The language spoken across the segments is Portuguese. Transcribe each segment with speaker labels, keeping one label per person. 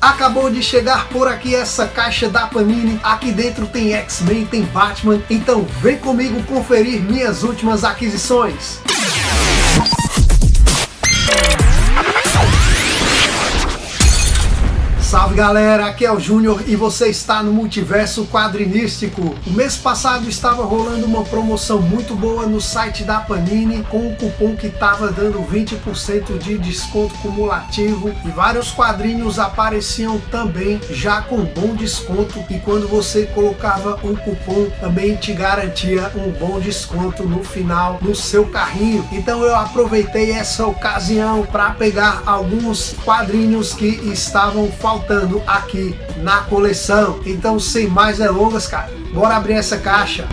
Speaker 1: Acabou de chegar por aqui essa caixa da Panini. Aqui dentro tem X-Men, tem Batman. Então vem comigo conferir minhas últimas aquisições. Salve galera, aqui é o Júnior e você está no Multiverso Quadrinístico. O mês passado estava rolando uma promoção muito boa no site da Panini com um cupom que estava dando 20% de desconto cumulativo e vários quadrinhos apareciam também já com bom desconto, e quando você colocava um cupom também te garantia um bom desconto no final no seu carrinho. Então eu aproveitei essa ocasião para pegar alguns quadrinhos que estavam faltando aqui na coleção. Então, sem mais delongas, cara, bora abrir essa caixa.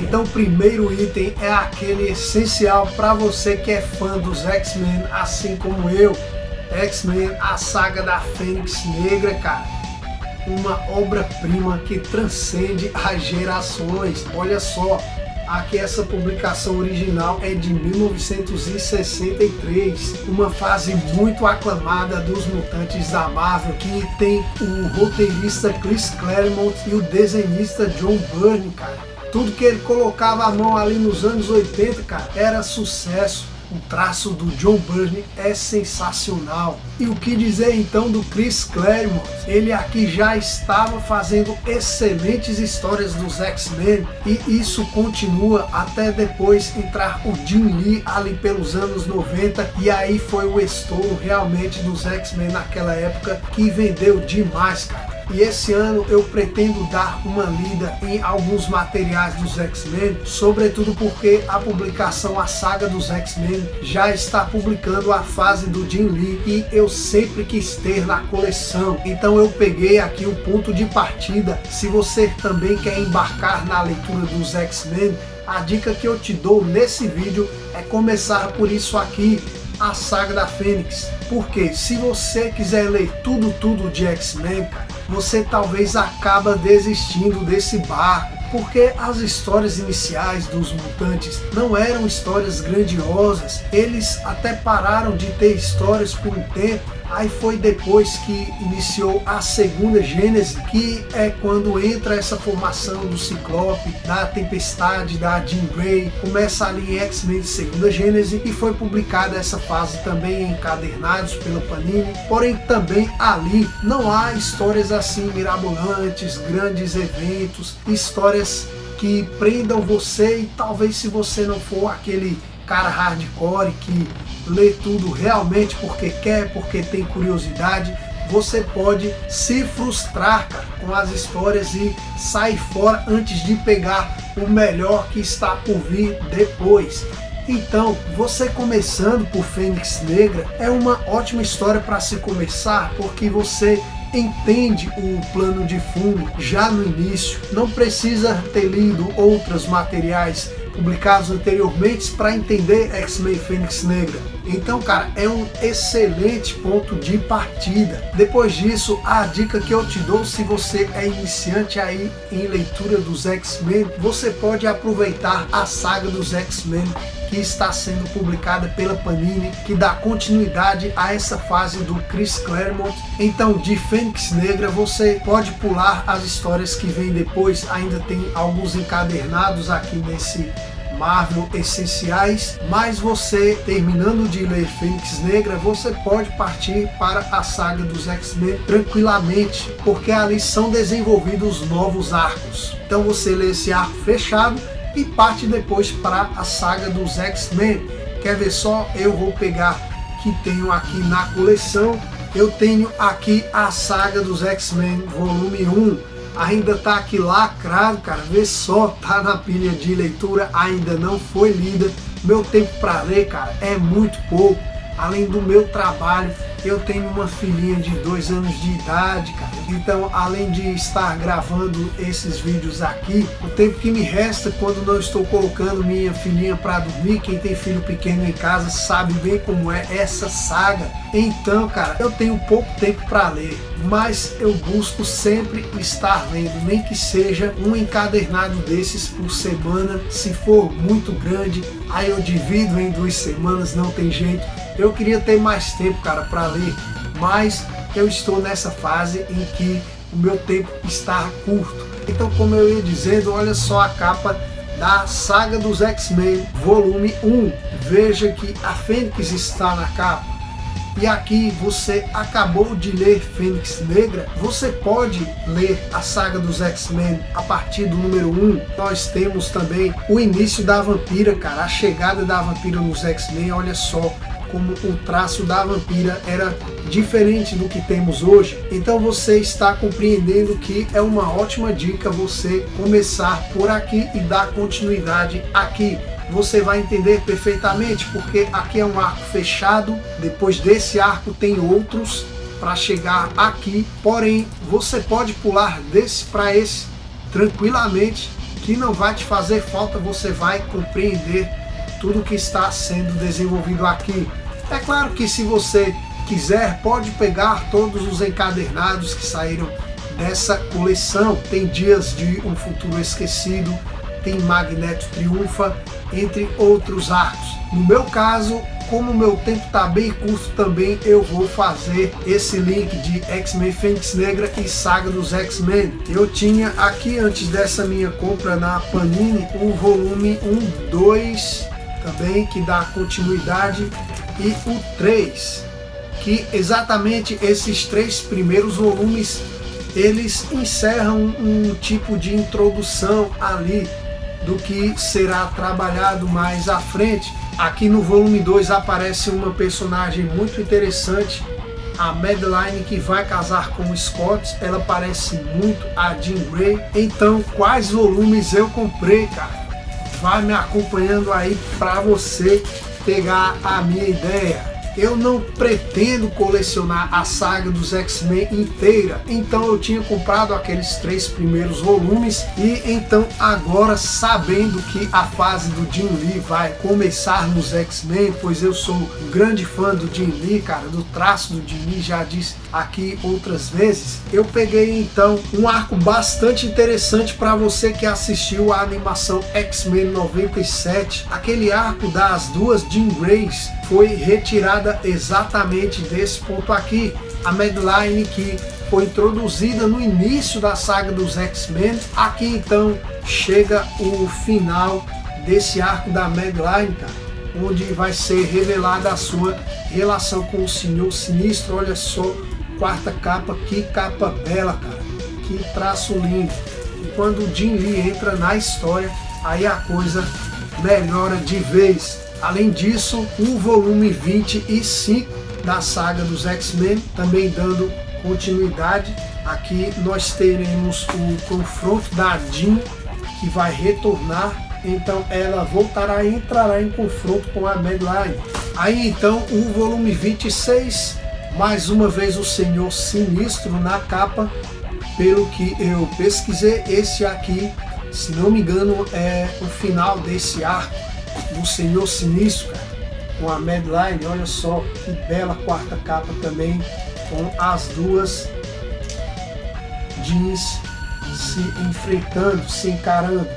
Speaker 1: Então o primeiro item é aquele essencial para você que é fã dos X-Men, assim como eu. X-Men, a saga da Fênix Negra, cara. Uma obra-prima que transcende as gerações. Olha só, aqui essa publicação original é de 1963. Uma fase muito aclamada dos Mutantes da Marvel, que tem o roteirista Chris Claremont e o desenhista John Byrne, cara. Tudo que ele colocava a mão ali nos anos 80, cara, era sucesso. O traço do John Byrne é sensacional. E o que dizer então do Chris Claremont? Ele aqui já estava fazendo excelentes histórias dos X-Men e isso continua até depois entrar o Jim Lee ali pelos anos 90, e aí foi o estouro realmente dos X-Men naquela época, que vendeu demais, cara. E esse ano eu pretendo dar uma lida em alguns materiais dos X-Men, sobretudo porque a publicação A Saga dos X-Men já está publicando a fase do Jim Lee e eu sempre quis ter na coleção. Então eu peguei aqui o ponto de partida. Se você também quer embarcar na leitura dos X-Men, a dica que eu te dou nesse vídeo é começar por isso aqui, A Saga da Fênix. Porque se você quiser ler tudo de X-Men, cara, você talvez acaba desistindo desse barco, porque as histórias iniciais dos Mutantes não eram histórias grandiosas. Eles até pararam de ter histórias por um tempo. Aí foi depois que iniciou a segunda Gênese, que é quando entra essa formação do Ciclope, da Tempestade, da Jean Grey. Começa ali em X-Men segunda Gênese e foi publicada essa fase também em encadernados pela Panini. Porém também ali não há histórias assim mirabolantes, grandes eventos, histórias que prendam você. E talvez, se você não for aquele cara hardcore que lê tudo realmente porque quer, porque tem curiosidade, você pode se frustrar, cara, com as histórias e sair fora antes de pegar o melhor que está por vir depois. Então, você começando por Fênix Negra é uma ótima história para se começar, porque você entende o plano de fundo já no início. Não precisa ter lido outros materiais publicados anteriormente para entender X-Men Fênix Negra. Então, cara, é um excelente ponto de partida. Depois disso, a dica que eu te dou, se você é iniciante aí em leitura dos X-Men, você pode aproveitar a saga dos X-Men que está sendo publicada pela Panini, que dá continuidade a essa fase do Chris Claremont. Então, de Fênix Negra você pode pular as histórias que vêm depois. Ainda tem alguns encadernados aqui nesse Marvel essenciais, mas você, terminando de ler Fênix Negra, você pode partir para a saga dos X-Men tranquilamente, porque ali são desenvolvidos novos arcos. Então você lê esse arco fechado e parte depois para a saga dos X-Men. Quer ver só? Eu vou pegar que tenho aqui na coleção. Eu tenho aqui a saga dos X-Men volume 1. Ainda tá aqui lacrado, cara. Vê só, tá na pilha de leitura, ainda não foi lida. Meu tempo para ler, cara, é muito pouco. Além do meu trabalho, eu tenho uma filhinha de 2 anos de idade, cara. Então, além de estar gravando esses vídeos aqui, o tempo que me resta quando não estou colocando minha filhinha para dormir, quem tem filho pequeno em casa sabe bem como é essa saga. Então, cara, eu tenho pouco tempo para ler, mas eu busco sempre estar lendo, nem que seja um encadernado desses por semana. Se for muito grande, aí eu divido em 2 semanas, não tem jeito. Eu queria ter mais tempo, cara, para ler, mas eu estou nessa fase em que o meu tempo está curto. Então, como eu ia dizendo, olha só a capa da Saga dos X-Men, volume 1. Veja que a Fênix está na capa. E aqui você acabou de ler Fênix Negra, você pode ler a Saga dos X-Men a partir do número 1. Nós temos também o início da Vampira, cara, a chegada da Vampira nos X-Men. Olha só como o traço da Vampira era diferente do que temos hoje. Então você está compreendendo que é uma ótima dica você começar por aqui e dar continuidade aqui. Você vai entender perfeitamente, porque aqui é um arco fechado, depois desse arco tem outros para chegar aqui, porém você pode pular desse para esse tranquilamente, que não vai te fazer falta, você vai compreender tudo que está sendo desenvolvido aqui. É claro que se você quiser, pode pegar todos os encadernados que saíram dessa coleção. Tem Dias de um Futuro Esquecido, tem Magneto Triunfa, entre outros arcos. No meu caso, como o meu tempo está bem curto também, eu vou fazer esse link de X-Men Fênix Negra e Saga dos X-Men. Eu tinha aqui, antes dessa minha compra na Panini, o volume 1, 2 também, que dá continuidade, e o 3, que exatamente esses 3 primeiros volumes, eles encerram um tipo de introdução ali do que será trabalhado mais à frente. Aqui no volume 2 aparece uma personagem muito interessante, a Madeline, que vai casar com o Scott. Ela parece muito a Jean Grey. Então, quais volumes eu comprei, cara? Vai me acompanhando aí para você pegar a minha ideia. Eu não pretendo colecionar a saga dos X-Men inteira, então eu tinha comprado aqueles 3 primeiros volumes, e então agora, sabendo que a fase do Jim Lee vai começar nos X-Men, pois eu sou um grande fã do Jim Lee, cara, do traço do Jim Lee, já disse aqui outras vezes, eu peguei então um arco bastante interessante para você que assistiu a animação X-Men 97. Aquele arco das 2 Jean Greys foi retirada exatamente desse ponto aqui. A Madeline, que foi introduzida no início da saga dos X-Men, aqui então chega o final desse arco da Madeline, cara, onde vai ser revelada a sua relação com o Senhor Sinistro. Olha só, 4ª capa, que capa bela, cara, que traço lindo. E quando o Jim Lee entra na história, aí a coisa melhora de vez. Além disso, o volume 25 da saga dos X-Men, também dando continuidade. Aqui nós teremos o confronto da Jean, que vai retornar, então ela voltará e entrará em confronto com a Madeline. Aí então o volume 26, mais uma vez o Senhor Sinistro na capa. Pelo que eu pesquisei, esse aqui, se não me engano, é o final desse arco do Senhor Sinistro, cara, com a Madeline. Olha só que bela 4ª capa também, com as 2 jeans se enfrentando, se encarando.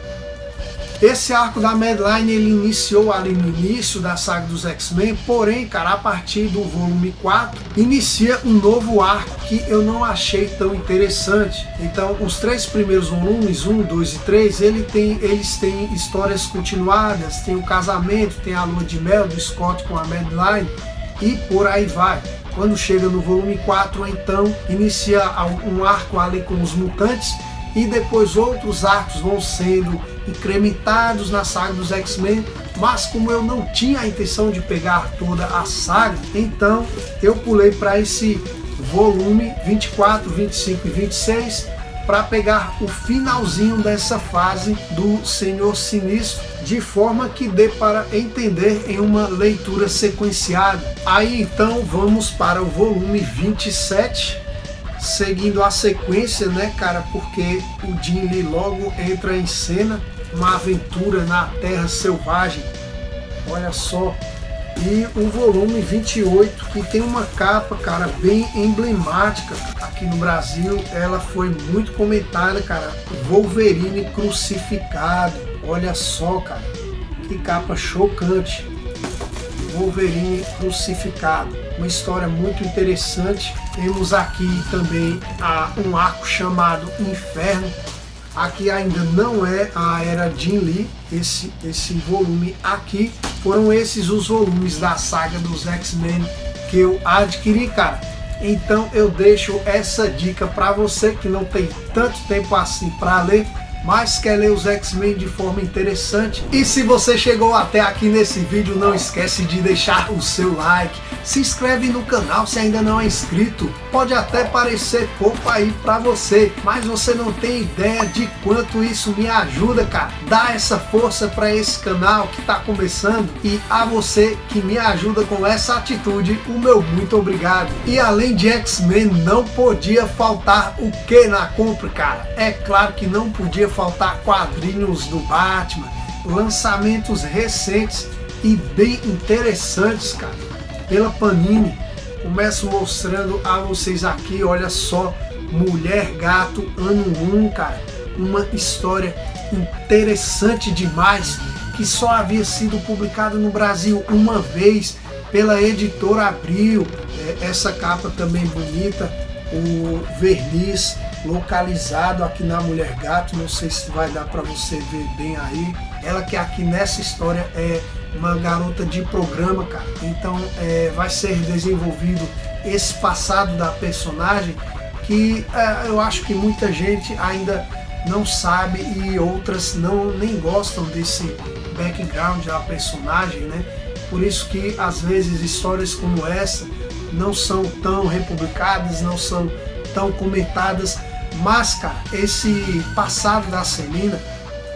Speaker 1: Esse arco da Madeline, ele iniciou ali no início da saga dos X-Men, porém, cara, a partir do volume 4, inicia um novo arco que eu não achei tão interessante. Então, os 3 primeiros volumes, 1, 2 e 3, eles têm histórias continuadas, tem o casamento, tem a lua de mel do Scott com a Madeline, e por aí vai. Quando chega no volume 4, então, inicia um arco ali com os mutantes, e depois outros arcos vão sendo incrementados na saga dos X-Men, mas como eu não tinha a intenção de pegar toda a saga, então eu pulei para esse volume 24, 25 e 26, para pegar o finalzinho dessa fase do Senhor Sinistro, de forma que dê para entender em uma leitura sequenciada. Aí então vamos para o volume 27, seguindo a sequência, né, cara, porque o Jim Lee logo entra em cena, uma aventura na Terra Selvagem, olha só. E o volume 28, que tem uma capa, cara, bem emblemática aqui no Brasil. Ela foi muito comentada, cara. Wolverine crucificado. Olha só, cara, que capa chocante. Wolverine crucificado. Uma história muito interessante. Temos aqui também um arco chamado Inferno. Aqui ainda não é a era Jim Lee, esse volume aqui. Foram esses os volumes da saga dos X-Men que eu adquiri, cara. Então eu deixo essa dica para você que não tem tanto tempo assim para ler, mas quer ler os X-Men de forma interessante. E se você chegou até aqui nesse vídeo, não esquece de deixar o seu like, se inscreve no canal se ainda não é inscrito. Pode até parecer pouco aí pra você, mas você não tem ideia de quanto isso me ajuda, cara. Dá essa força para esse canal que tá começando, e a você que me ajuda com essa atitude, o meu muito obrigado. E além de X-Men, não podia faltar o que na compra, cara? É claro que não podia faltar quadrinhos do Batman, lançamentos recentes e bem interessantes, cara, pela Panini. Começo mostrando a vocês aqui, olha só, Mulher Gato ano 1, cara, uma história interessante demais, que só havia sido publicada no Brasil uma vez pela editora Abril. Essa capa também bonita, o verniz localizado aqui na Mulher Gato, não sei se vai dar para você ver bem aí. Ela que aqui nessa história é uma garota de programa, cara. Então vai ser desenvolvido esse passado da personagem, que eu acho que muita gente ainda não sabe, e outras nem gostam desse background da personagem, né? Por isso que às vezes histórias como essa não são tão republicadas, não são tão comentadas. Mas, cara, esse passado da Selina,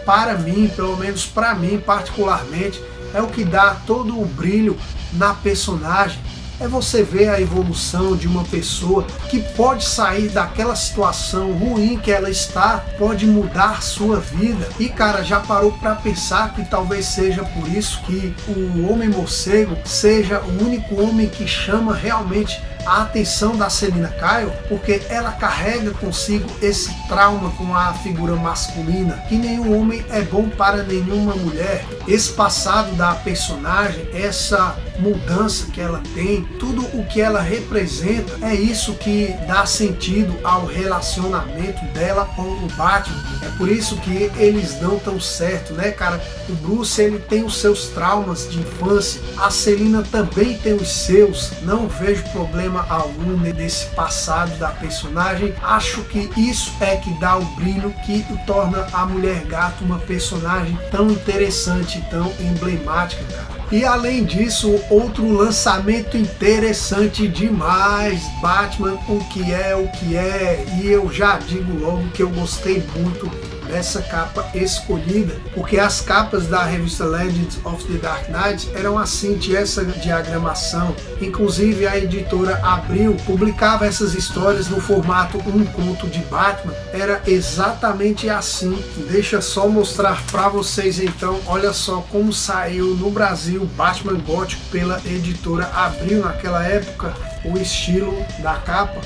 Speaker 1: para mim, pelo menos para mim particularmente, é o que dá todo o brilho na personagem. É você ver a evolução de uma pessoa que pode sair daquela situação ruim que ela está, pode mudar sua vida. E, cara, já parou para pensar que talvez seja por isso que o Homem-Morcego seja o único homem que chama realmente a atenção da Selina Kyle? Porque ela carrega consigo esse trauma com a figura masculina, que nenhum homem é bom para nenhuma mulher. Esse passado da personagem, essa mudança que ela tem, tudo o que ela representa, é isso que dá sentido ao relacionamento dela com o Batman. É por isso que eles dão tão certo, né, cara? O Bruce, ele tem os seus traumas de infância, a Selina também tem os seus. Não vejo problema algum nesse passado da personagem. Acho que isso é que dá o brilho, que torna a Mulher Gato uma personagem tão interessante, tão emblemática, cara. E além disso, outro lançamento interessante demais, Batman, o que é, e eu já digo logo que eu gostei muito dessa capa escolhida, porque as capas da revista Legends of the Dark Knight eram assim, tinha essa diagramação. Inclusive a editora Abril publicava essas histórias no formato um conto de Batman, era exatamente assim. Deixa só mostrar para vocês então, olha só como saiu no Brasil Batman Gótico pela editora Abril naquela época, o estilo da capa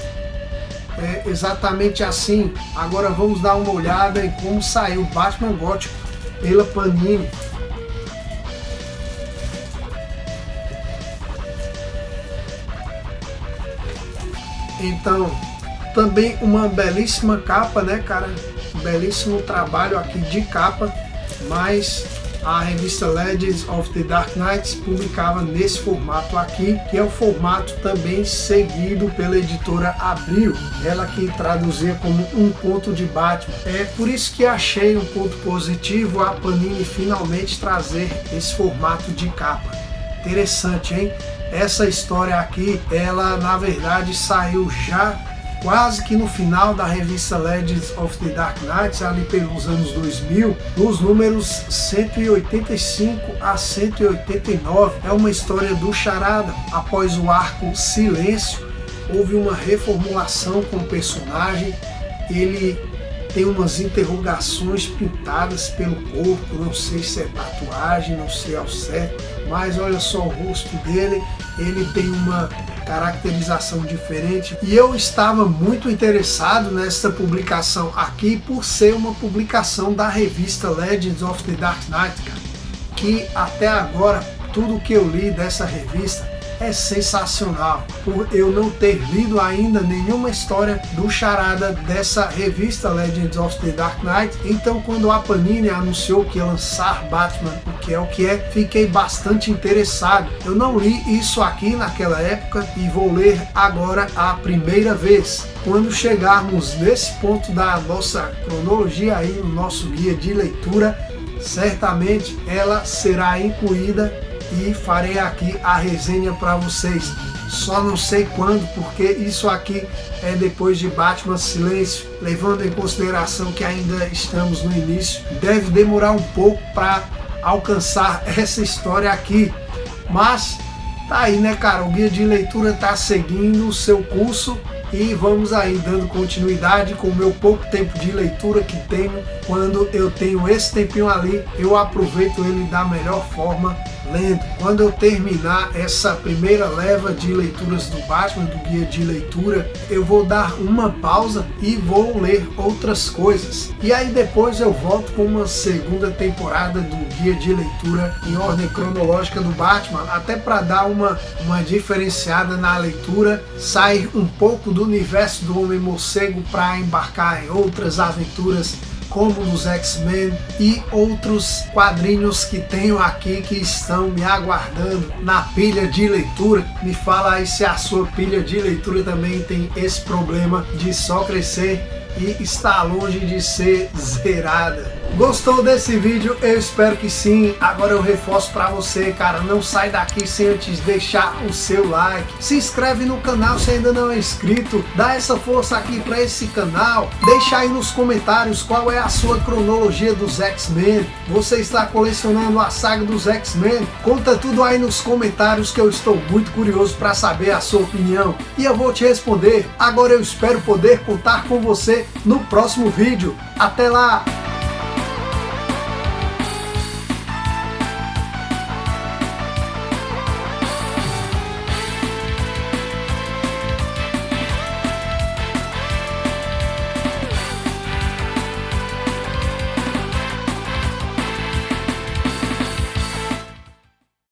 Speaker 1: é exatamente assim. Agora vamos dar uma olhada em como saiu Batman Gótico pela Panini. Então, também uma belíssima capa, né, cara? Belíssimo trabalho aqui de capa, mas a revista Legends of the Dark Knight publicava nesse formato aqui, que é o formato também seguido pela editora Abril, ela que traduzia como um conto de Batman. É por isso que achei um ponto positivo a Panini finalmente trazer esse formato de capa. Interessante, hein? Essa história aqui, ela na verdade saiu já quase que no final da revista Legends of the Dark Knight, ali pelos anos 2000, nos números 185 a 189. É uma história do Charada. Após o arco Silêncio, houve uma reformulação com o personagem. Ele tem umas interrogações pintadas pelo corpo, não sei se é tatuagem, não sei ao certo, mas olha só o rosto dele, ele tem uma caracterização diferente, e eu estava muito interessado nessa publicação aqui por ser uma publicação da revista Legends of the Dark Knight, cara, que até agora tudo que eu li dessa revista é sensacional. Por eu não ter lido ainda nenhuma história do Charada dessa revista Legends of the Dark Knight, então quando a Panini anunciou que ia lançar Batman o que é, fiquei bastante interessado. Eu não li isso aqui naquela época e vou ler agora a primeira vez. Quando chegarmos nesse ponto da nossa cronologia aí no nosso guia de leitura, certamente ela será incluída e farei aqui a resenha para vocês. Só não sei quando, porque isso aqui é depois de Batman Silêncio, levando em consideração que ainda estamos no início, deve demorar um pouco para alcançar essa história aqui, mas tá aí, né, cara, o guia de leitura tá seguindo o seu curso e vamos aí dando continuidade com o meu pouco tempo de leitura que tenho. Quando eu tenho esse tempinho ali, eu aproveito ele da melhor forma lendo. Quando eu terminar essa primeira leva de leituras do Batman, do guia de leitura, eu vou dar uma pausa e vou ler outras coisas. E aí depois eu volto com uma segunda temporada do guia de leitura em ordem cronológica do Batman, até para dar uma diferenciada na leitura, sair um pouco do universo do Homem-Morcego para embarcar em outras aventuras como nos X-Men e outros quadrinhos que tenho aqui que estão me aguardando na pilha de leitura. Me fala aí se a sua pilha de leitura também tem esse problema de só crescer e está longe de ser zerada. Gostou desse vídeo? Eu espero que sim. Agora eu reforço para você, cara, não sai daqui sem antes deixar o seu like. Se inscreve no canal se ainda não é inscrito. Dá essa força aqui para esse canal. Deixa aí nos comentários qual é a sua cronologia dos X-Men. Você está colecionando a saga dos X-Men? Conta tudo aí nos comentários que eu estou muito curioso para saber a sua opinião. E eu vou te responder. Agora eu espero poder contar com você no próximo vídeo. Até lá!